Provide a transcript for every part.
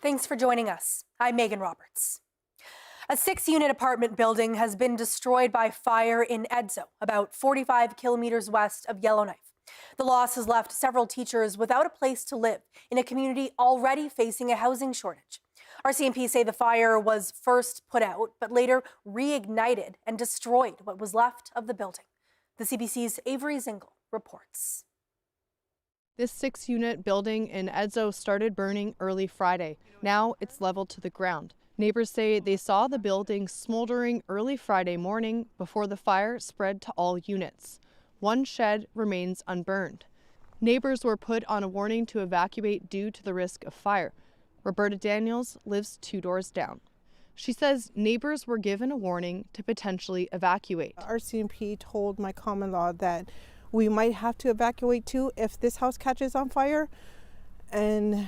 Thanks for joining us. I'm Megan Roberts. A 6-unit apartment building has been destroyed by fire in Edzo, about 45 kilometers west of Yellowknife. The loss has left several teachers without a place to live in a community already facing a housing shortage. RCMP say the fire was first put out, but later reignited and destroyed what was left of the building. The CBC's Avery Zingle reports. This 6-unit building in Edzo started burning early Friday. Now it's leveled to the ground. Neighbors say they saw the building smoldering early Friday morning before the fire spread to all units. One shed remains unburned. Neighbors were put on a warning to evacuate due to the risk of fire. Roberta Daniels lives 2 doors down. She says neighbors were given a warning to potentially evacuate. RCMP told my common law that we might have to evacuate too if this house catches on fire. And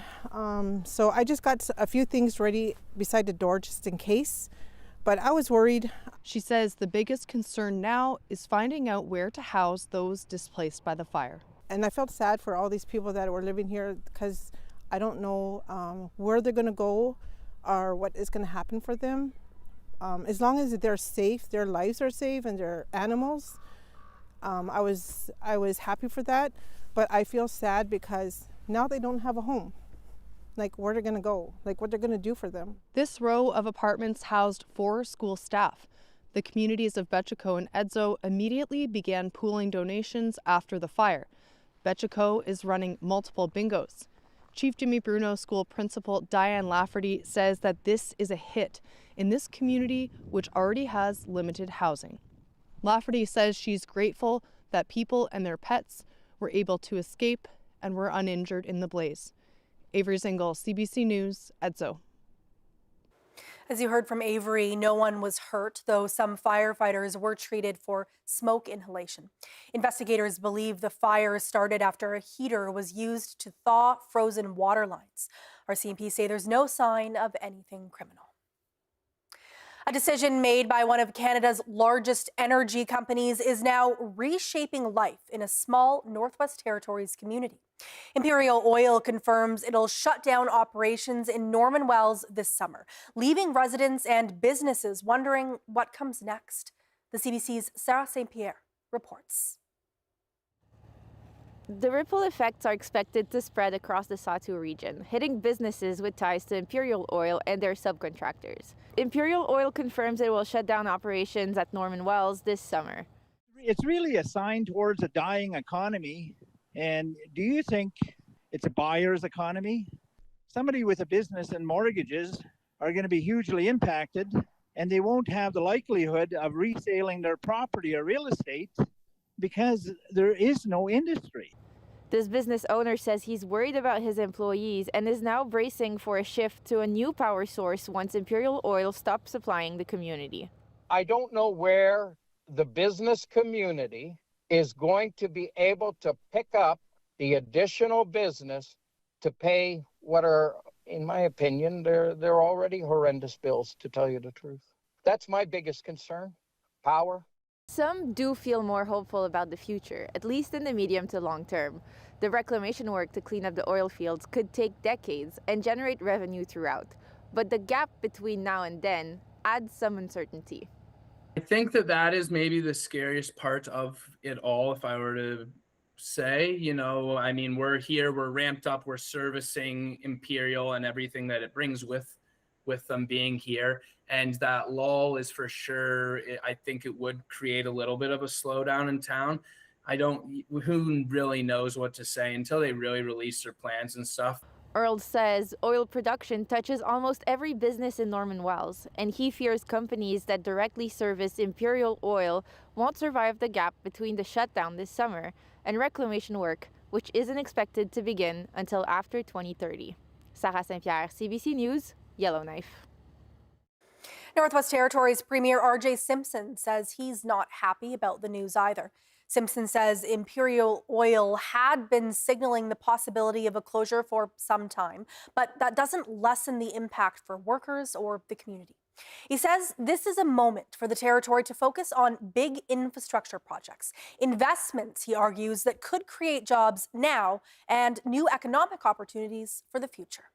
so I just got a few things ready beside the door just in case, but I was worried. She says the biggest concern now is finding out where to house those displaced by the fire. And I felt sad for all these people that were living here because I don't know where they're going to go or what is going to happen for them. As long as they're safe, their lives are safe and their animals, I was happy for that, but I feel sad because now they don't have a home. Like where they're going to go, like what they're going to do for them. This row of apartments housed 4 school staff. The communities of Betchico and Edzo immediately began pooling donations after the fire. Betchico is running multiple bingos. Chief Jimmy Bruno School Principal Diane Lafferty says that this is a hit in this community, which already has limited housing. Lafferty says she's grateful that people and their pets were able to escape and were uninjured in the blaze. Avery Zingle, CBC News, Edzo. As you heard from Avery, no one was hurt, though some firefighters were treated for smoke inhalation. Investigators believe the fire started after a heater was used to thaw frozen water lines. RCMP say there's no sign of anything criminal. A decision made by one of Canada's largest energy companies is now reshaping life in a small Northwest Territories community. Imperial Oil confirms it'll shut down operations in Norman Wells this summer, leaving residents and businesses wondering what comes next. The CBC's Sarah St. Pierre reports. The ripple effects are expected to spread across the Satu region, hitting businesses with ties to Imperial Oil and their subcontractors. Imperial Oil confirms it will shut down operations at Norman Wells this summer. It's really a sign towards a dying economy. And do you think it's a buyer's economy? Somebody with a business and mortgages are going to be hugely impacted, and they won't have the likelihood of reselling their property or real estate because there is no industry. This business owner says he's worried about his employees and is now bracing for a shift to a new power source once Imperial Oil stops supplying the community. I don't know where the business community is going to be able to pick up the additional business to pay what are, in my opinion, they're already horrendous bills, to tell you the truth. That's my biggest concern, power. Some do feel more hopeful about the future, at least in the medium to long term. The reclamation work to clean up the oil fields could take decades and generate revenue throughout. But the gap between now and then adds some uncertainty. I think that is maybe the scariest part of it all, if I were to say. I mean, we're here, we're ramped up, we're servicing Imperial and everything that it brings with them being here. And that lull is for sure, I think it would create a little bit of a slowdown in town. Who really knows what to say until they really release their plans and stuff. Earl says oil production touches almost every business in Norman Wells, and he fears companies that directly service Imperial Oil won't survive the gap between the shutdown this summer and reclamation work, which isn't expected to begin until after 2030. Sarah St. Pierre, CBC News, Yellowknife. Northwest Territories Premier R.J. Simpson says he's not happy about the news either. Simpson says Imperial Oil had been signaling the possibility of a closure for some time, but that doesn't lessen the impact for workers or the community. He says this is a moment for the territory to focus on big infrastructure projects, investments, he argues, that could create jobs now and new economic opportunities for the future.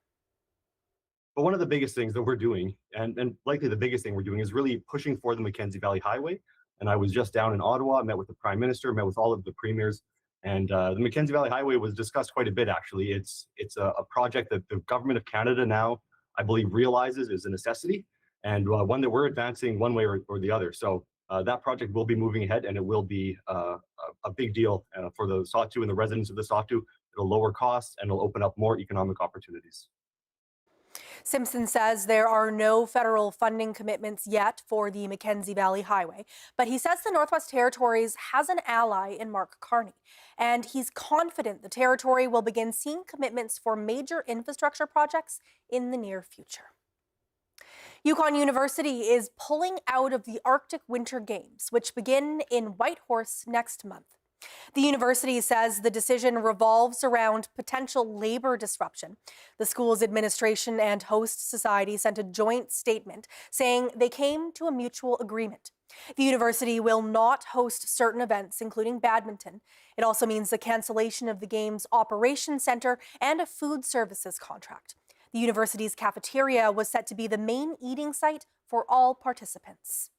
But one of the biggest things that we're doing, and likely the biggest thing we're doing, is really pushing for the Mackenzie Valley Highway. And I was just down in Ottawa, met with the Prime Minister, met with all of the premiers, and the Mackenzie Valley Highway was discussed quite a bit, actually. It's a project that the Government of Canada now, I believe, realizes is a necessity, and one that we're advancing one way or the other. So that project will be moving ahead, and it will be a big deal for the Sawtoo and the residents of the Sawtoo. It'll lower costs, and it'll open up more economic opportunities. Simpson says there are no federal funding commitments yet for the Mackenzie Valley Highway, but he says the Northwest Territories has an ally in Mark Carney, and he's confident the territory will begin seeing commitments for major infrastructure projects in the near future. Yukon University is pulling out of the Arctic Winter Games, which begin in Whitehorse next month. The university says the decision revolves around potential labor disruption. The school's administration and host society sent a joint statement saying they came to a mutual agreement. The university will not host certain events, including badminton. It also means the cancellation of the game's operations center and a food services contract. The university's cafeteria was set to be the main eating site for all participants.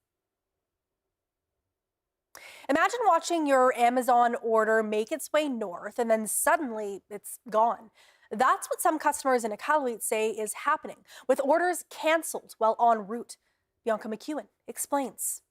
Imagine watching your Amazon order make its way north and then suddenly it's gone. That's what some customers in Iqaluit say is happening, with orders canceled while en route. Bianca McEwen explains.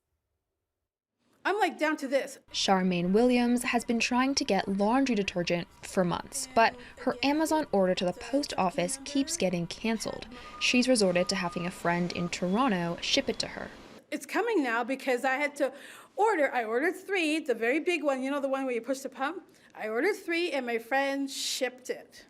I'm like down to this. Charmaine Williams has been trying to get laundry detergent for months, but her Amazon order to the post office keeps getting canceled. She's resorted to having a friend in Toronto ship it to her. It's coming now because I had to order. I ordered 3, the very big one, you know, the one where you push the pump. I ordered 3 and my friend shipped it.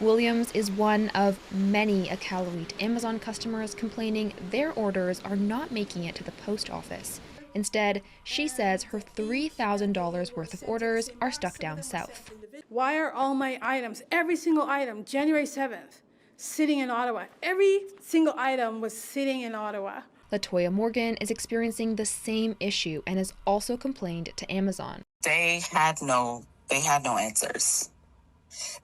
Williams is one of many Iqaluit Amazon customers complaining their orders are not making it to the post office. Instead, she says her $3,000 worth of orders are stuck down south. Why are all my items, every single item, January 7th, sitting in Ottawa? Every single item was sitting in Ottawa. Latoya Morgan is experiencing the same issue and has also complained to Amazon. They had no answers.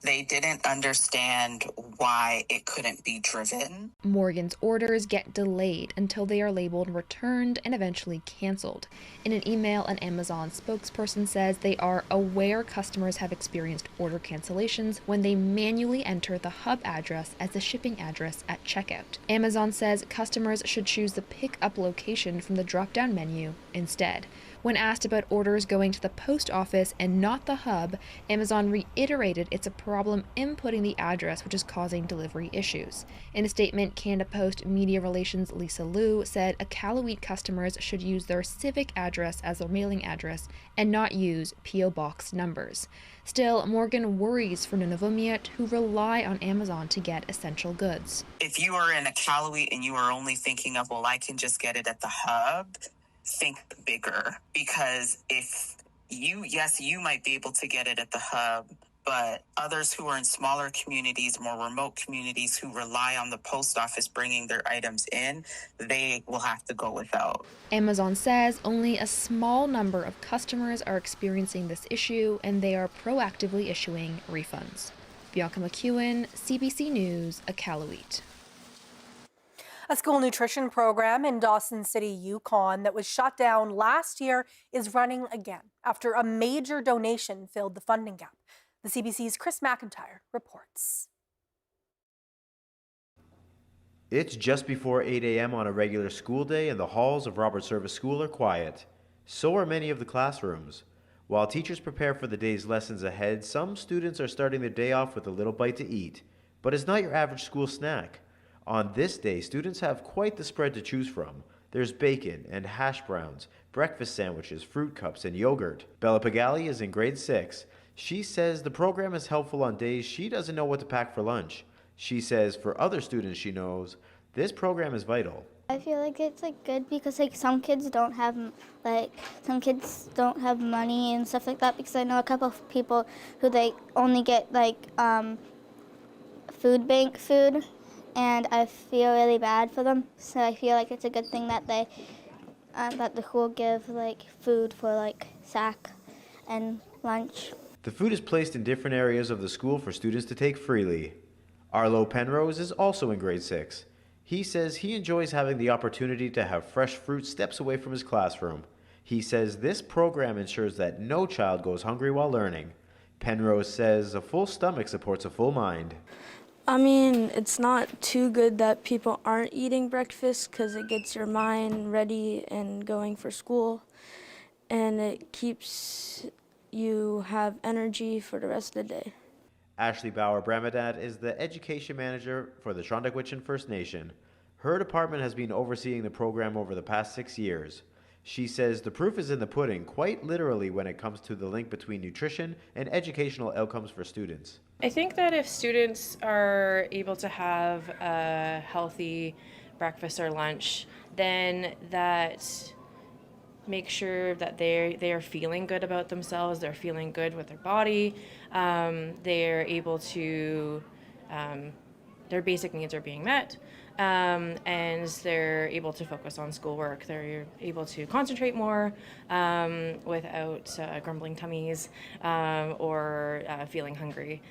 They didn't understand why it couldn't be driven. Morgan's orders get delayed until they are labeled returned and eventually canceled. In an email, an Amazon spokesperson says they are aware customers have experienced order cancellations when they manually enter the hub address as the shipping address at checkout. Amazon says customers should choose the pick-up location from the drop-down menu instead. When asked about orders going to the post office and not the hub, Amazon reiterated it's a problem inputting the address, which is causing delivery issues. In a statement, Canada Post Media Relations Lisa Liu said Iqaluit customers should use their civic address as their mailing address and not use P.O. Box numbers. Still, Morgan worries for Nunavummiut who rely on Amazon to get essential goods. If you are in Iqaluit and you are only thinking of, well, I can just get it at the hub, think bigger, because if you might be able to get it at the hub, but others who are in smaller communities, more remote communities who rely on the post office bringing their items in, they will have to go without. Amazon says only a small number of customers are experiencing this issue and they are proactively issuing refunds. Bianca McEwen, CBC News, Iqaluit. A school nutrition program in Dawson City, Yukon that was shut down last year is running again after a major donation filled the funding gap. The CBC's Chris McIntyre reports. It's just before 8 a.m. on a regular school day and the halls of Robert Service School are quiet. So are many of the classrooms. While teachers prepare for the day's lessons ahead, some students are starting their day off with a little bite to eat. But it's not your average school snack. On this day, students have quite the spread to choose from. There's bacon and hash browns, breakfast sandwiches, fruit cups, and yogurt. Bella Pagali is in grade 6. She says the program is helpful on days she doesn't know what to pack for lunch. She says for other students she knows, this program is vital. I feel like it's good because some kids don't have money and stuff like that, because I know a couple of people who they only get food bank food, and I feel really bad for them. So I feel like it's a good thing that that the school give food for sack and lunch. The food is placed in different areas of the school for students to take freely. Arlo Penrose is also in grade 6. He says he enjoys having the opportunity to have fresh fruit steps away from his classroom. He says this program ensures that no child goes hungry while learning. Penrose says a full stomach supports a full mind. I mean, it's not too good that people aren't eating breakfast because it gets your mind ready and going for school, and it keeps you have energy for the rest of the day. Ashley Bauer-Bramadat is the education manager for the Shondagwitchin First Nation. Her department has been overseeing the program over the past 6 years. She says the proof is in the pudding, quite literally, when it comes to the link between nutrition and educational outcomes for students. I think that if students are able to have a healthy breakfast or lunch, then that makes sure that they are feeling good about themselves, they're feeling good with their body, they're able to, their basic needs are being met, and they're able to focus on schoolwork. They're able to concentrate more without grumbling tummies or feeling hungry.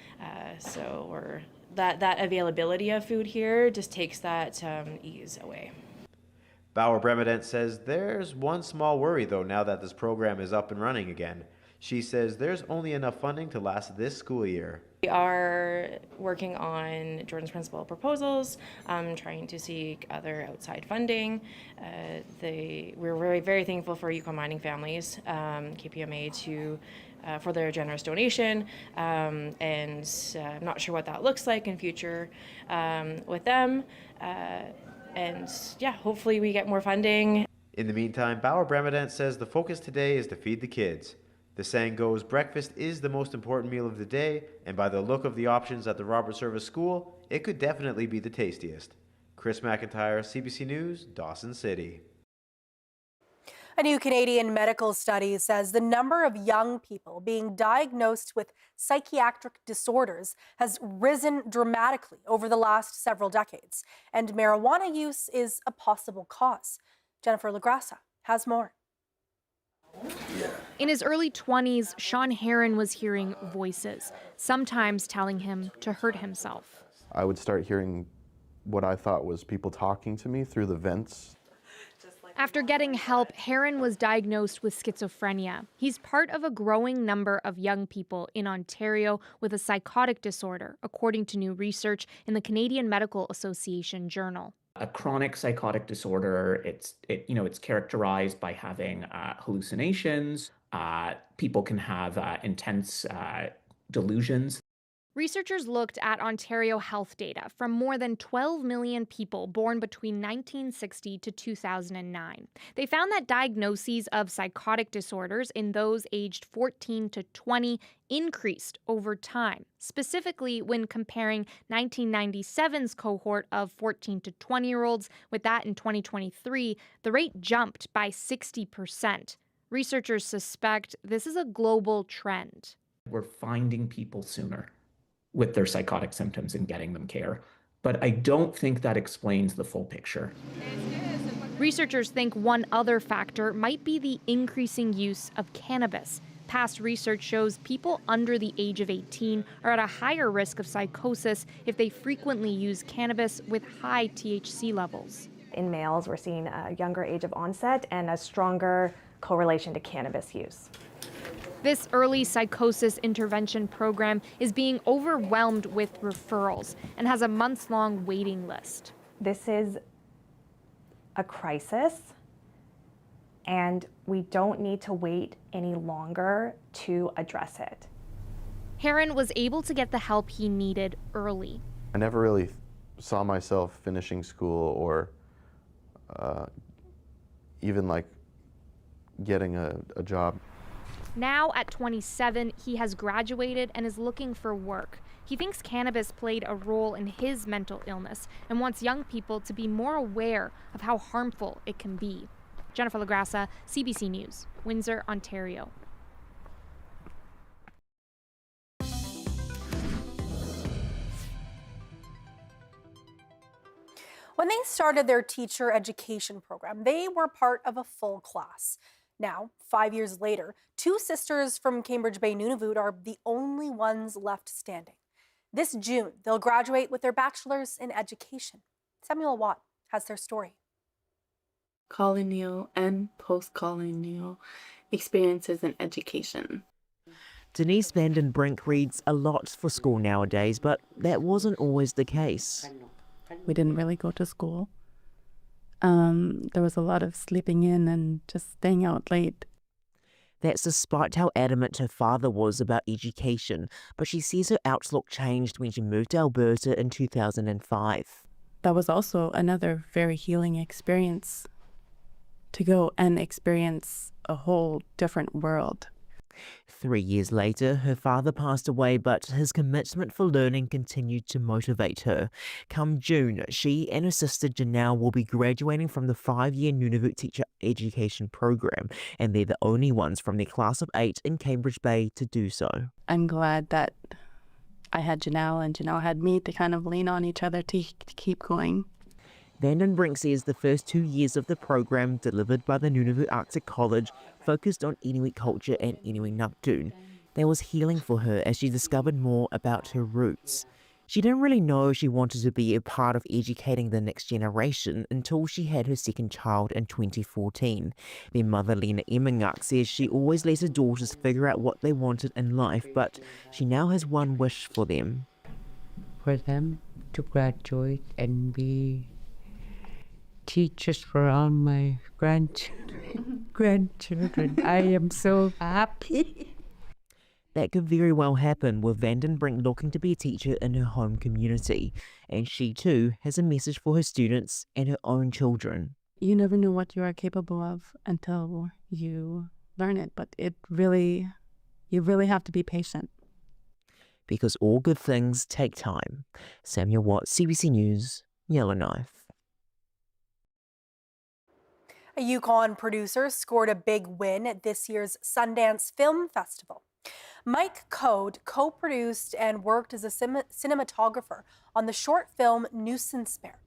That availability of food here just takes that ease away. Bauer-Bremadet says there's one small worry, though, now that this program is up and running again. She says there's only enough funding to last this school year. We are working on Jordan's Principal proposals, trying to seek other outside funding. We're very, very thankful for Yukon Mining Families, KPMA, for their generous donation, and I'm not sure what that looks like in future with them. And yeah, hopefully we get more funding. In the meantime, Bauer-Bremadet says the focus today is to feed the kids. The saying goes, breakfast is the most important meal of the day, and by the look of the options at the Robert Service School, it could definitely be the tastiest. Chris McIntyre, CBC News, Dawson City. A new Canadian medical study says the number of young people being diagnosed with psychiatric disorders has risen dramatically over the last several decades, and marijuana use is a possible cause. Jennifer LaGrassa has more. In his early 20s, Sean Heron was hearing voices, sometimes telling him to hurt himself. I would start hearing what I thought was people talking to me through the vents. After getting help, Heron was diagnosed with schizophrenia. He's part of a growing number of young people in Ontario with a psychotic disorder, according to new research in the Canadian Medical Association Journal. A chronic psychotic disorder, it's characterized by having hallucinations. People can have intense delusions. Researchers looked at Ontario health data from more than 12 million people born between 1960 to 2009. They found that diagnoses of psychotic disorders in those aged 14 to 20 increased over time. Specifically, when comparing 1997's cohort of 14 to 20-year-olds with that in 2023, the rate jumped by 60%. Researchers suspect this is a global trend. We're finding people sooner with their psychotic symptoms and getting them care. But I don't think that explains the full picture. Researchers think one other factor might be the increasing use of cannabis. Past research shows people under the age of 18 are at a higher risk of psychosis if they frequently use cannabis with high THC levels. In males, we're seeing a younger age of onset and a stronger correlation to cannabis use. This early psychosis intervention program is being overwhelmed with referrals and has a months-long waiting list. This is a crisis, and we don't need to wait any longer to address it. Heron was able to get the help he needed early. I never really saw myself finishing school or even like getting a job. Now, at 27, he has graduated and is looking for work. He thinks cannabis played a role in his mental illness and wants young people to be more aware of how harmful it can be. Jennifer LaGrassa, CBC News, Windsor, Ontario. When they started their teacher education program, they were part of a full class. Now, 5 years later, two sisters from Cambridge Bay Nunavut are the only ones left standing. This June, they'll graduate with their bachelor's in education. Samuel Watt has their story. Colonial and post-colonial experiences in education. Denise Vanden Brink reads a lot for school nowadays, but that wasn't always the case. We didn't really go to school. There was a lot of sleeping in and just staying out late. That's despite how adamant her father was about education, but she says her outlook changed when she moved to Alberta in 2005. That was also another very healing experience, to go and experience a whole different world. 3 years later, her father passed away, but his commitment for learning continued to motivate her. Come June, she and her sister Janelle will be graduating from the 5-year Nunavut Teacher Education Program, and they're the only ones from their class of 8 in Cambridge Bay to do so. I'm glad that I had Janelle and Janelle had me to kind of lean on each other to keep going. Vanden Brink says the first 2 years of the program, delivered by the Nunavut Arctic College, focused on Inuit culture and Inuit Nukdun. That was healing for her as she discovered more about her roots. She didn't really know she wanted to be a part of educating the next generation until she had her second child in 2014. Their mother, Lena Emingak, says she always let her daughters figure out what they wanted in life, but she now has one wish for them. For them to graduate and be teachers for all my grandchildren. I am so happy. That could very well happen, with Vanden Brink looking to be a teacher in her home community. And she too has a message for her students and her own children. You never know what you are capable of until you learn it, but you really have to be patient. Because all good things take time. Samuel Watt, CBC News, Yellowknife. A Yukon producer scored a big win at this year's Sundance Film Festival. Mike Code co-produced and worked as a cinematographer on the short film Nuisance Bear.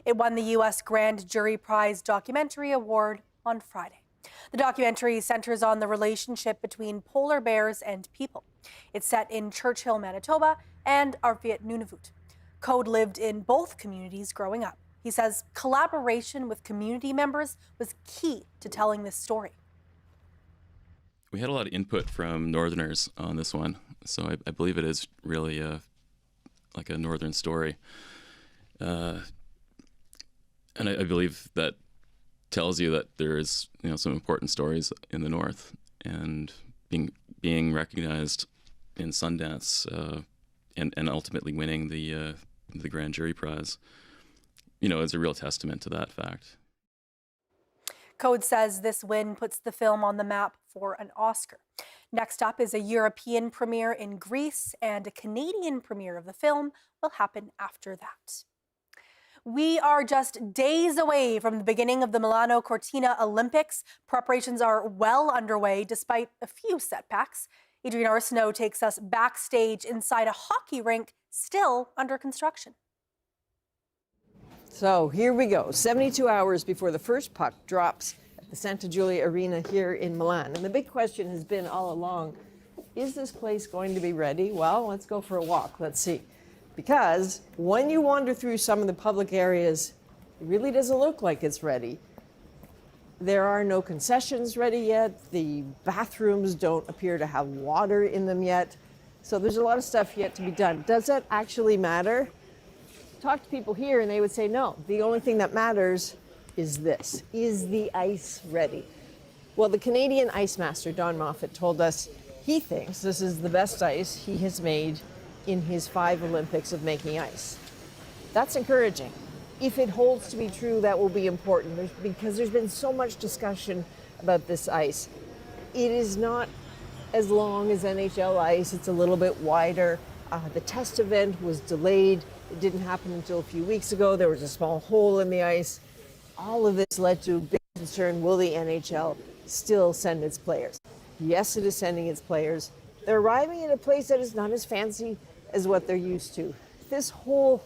It won the U.S. Grand Jury Prize Documentary Award on Friday. The documentary centers on the relationship between polar bears and people. It's set in Churchill, Manitoba, and Arviat, Nunavut. Code lived in both communities growing up. He says collaboration with community members was key to telling this story. We had a lot of input from Northerners on this one, so I believe it is really like a Northern story. And I believe that tells you that there is some important stories in the North, and being recognized in Sundance and ultimately winning the Grand Jury Prize, is a real testament to that fact. Code says this win puts the film on the map for an Oscar. Next up is a European premiere in Greece, and a Canadian premiere of the film will happen after that. We are just days away from the beginning of the Milano Cortina Olympics. Preparations are well underway despite a few setbacks. Adrienne Arsenault takes us backstage inside a hockey rink still under construction. So here we go, 72 hours before the first puck drops at the Santa Giulia Arena here in Milan. And the big question has been all along, is this place going to be ready? Well, let's go for a walk. Let's see. Because when you wander through some of the public areas, it really doesn't look like it's ready. There are no concessions ready yet. The bathrooms don't appear to have water in them yet. So there's a lot of stuff yet to be done. Does that actually matter? Talk to people here and they would say no. The only thing that matters is this. Is the ice ready? Well, the Canadian ice master, Don Moffat, told us he thinks this is the best ice he has made in his 5 Olympics of making ice. That's encouraging. If it holds to be true, that will be important because there's been so much discussion about this ice. It is not as long as NHL ice. It's a little bit wider. The test event was delayed. It didn't happen until a few weeks ago. There was a small hole in the ice. All of this led to a big concern. Will the NHL still send its players? Yes, it is sending its players. They're arriving in a place that is not as fancy as what they're used to. This whole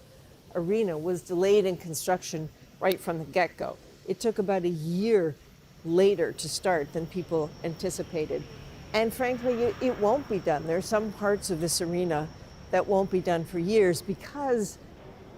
arena was delayed in construction right from the get-go. It took about a year later to start than people anticipated. And frankly, it won't be done. There are some parts of this arena that won't be done for years because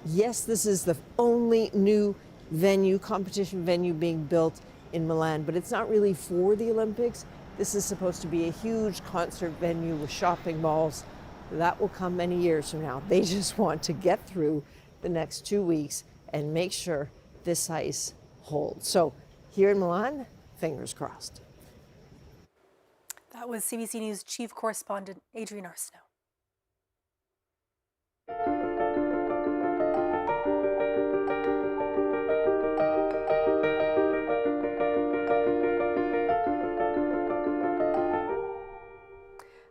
Yes, this is the only new venue, competition venue being built in Milan, but it's not really for the Olympics. This is supposed to be a huge concert venue with shopping malls. That will come many years from now. They just want to get through the next 2 weeks and make sure this ice holds. So here in Milan, fingers crossed. That was CBC News Chief Correspondent Adrienne Arsenault.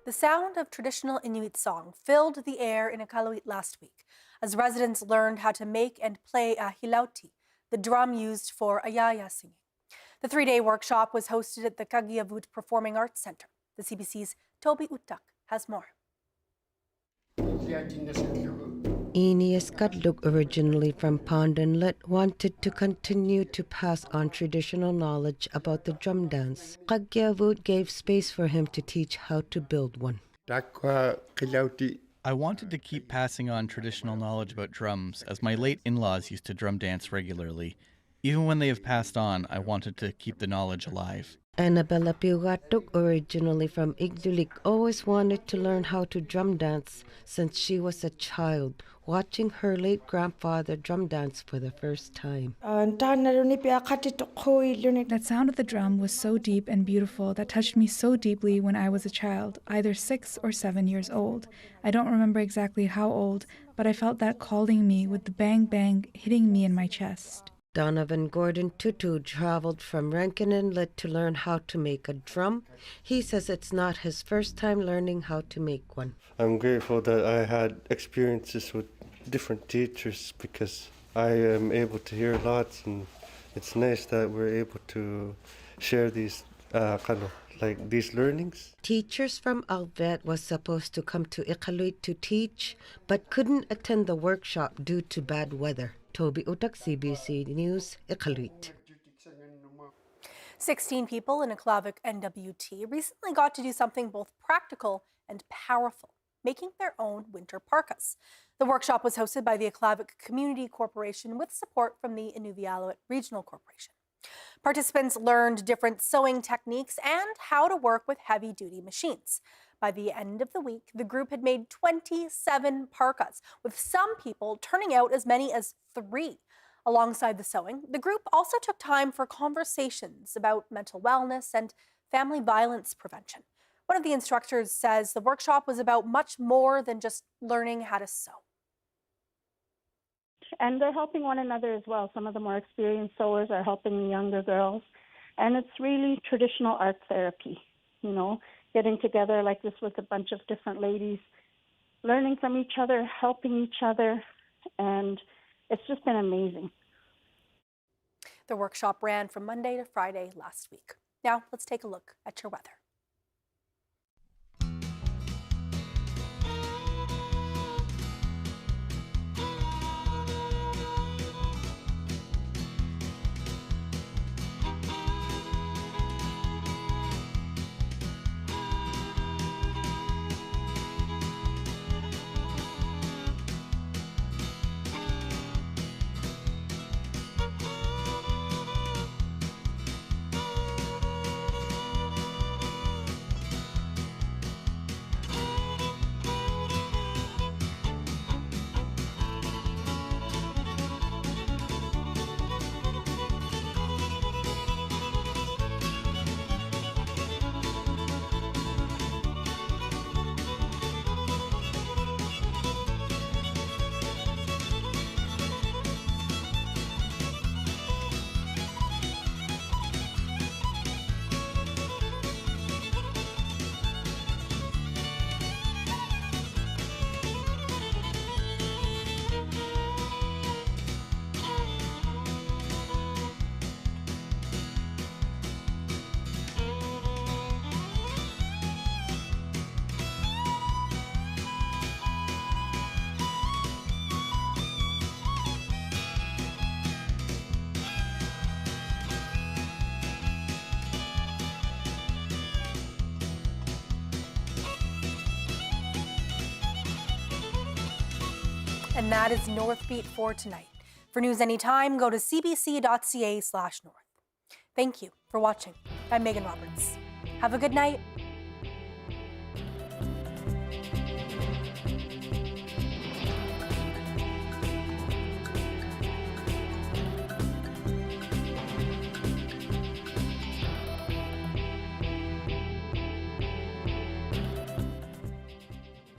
The sound of traditional Inuit song filled the air in Iqaluit last week as residents learned how to make and play a hilauti, the drum used for ayaya singing. The 3-day workshop was hosted at the Kagiavut Performing Arts Center. The CBC's Toby Utak has more. Enias Katluk, originally from Pond Inlet, wanted to continue to pass on traditional knowledge about the drum dance. Kagiavut gave space for him to teach how to build one. I wanted to keep passing on traditional knowledge about drums, as my late in-laws used to drum dance regularly. Even when they have passed on, I wanted to keep the knowledge alive. Annabella Piugatuk, originally from Igdulik, always wanted to learn how to drum dance since she was a child, watching her late grandfather drum dance for the first time. That sound of the drum was so deep and beautiful that touched me so deeply when I was a child, either 6 or 7 years old. I don't remember exactly how old, but I felt that calling me with the bang bang hitting me in my chest. Donovan Gordon Tutu traveled from Rankin Inlet to learn how to make a drum. He says it's not his first time learning how to make one. I'm grateful that I had experiences with different teachers because I am able to hear lots, and it's nice that we're able to share these these learnings. Teachers from Alvet was supposed to come to Iqaluit to teach, but couldn't attend the workshop due to bad weather. Toby Utak, CBC News, Iqaluit. 16 people in Aklavik NWT recently got to do something both practical and powerful, making their own winter parkas. The workshop was hosted by the Aklavik Community Corporation with support from the Inuvialuit Regional Corporation. Participants learned different sewing techniques and how to work with heavy-duty machines. By the end of the week, the group had made 27 parkas, with some people turning out as many as 3. Alongside the sewing, the group also took time for conversations about mental wellness and family violence prevention. One of the instructors says the workshop was about much more than just learning how to sew. And they're helping one another as well. Some of the more experienced sewers are helping the younger girls. And it's really traditional art therapy, getting together like this with a bunch of different ladies, learning from each other, helping each other, and it's just been amazing. The workshop ran from Monday to Friday last week. Now let's take a look at your weather. And that is Northbeat for tonight. For news anytime, go to cbc.ca/north. Thank you for watching. I'm Megan Roberts. Have a good night.